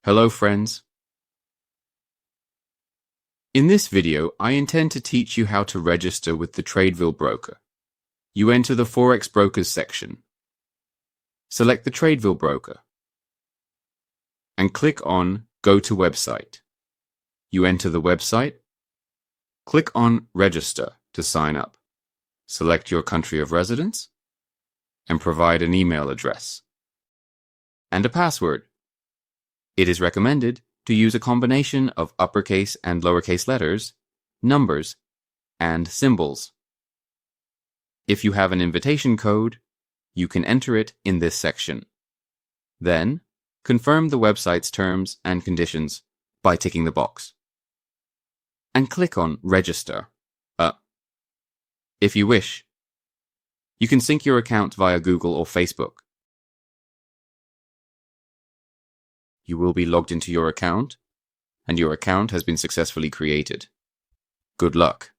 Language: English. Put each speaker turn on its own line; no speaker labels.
Hello friends. In this video, I intend to teach you how to register with the Tradewill broker. You enter the Forex Brokers section. Select the Tradewill broker and click on Go to Website. You enter the website. Click on Register to sign up. Select your country of residence and provide an email address and a password. It is recommended to use a combination of uppercase and lowercase letters, numbers, and symbols. If you have an invitation code, you can enter it in this section. Then, confirm the website's terms and conditions by ticking the box. And click on Register. If you wish, you can sync your account via Google or Facebook. You will be logged into your account, and your account has been successfully created. Good luck.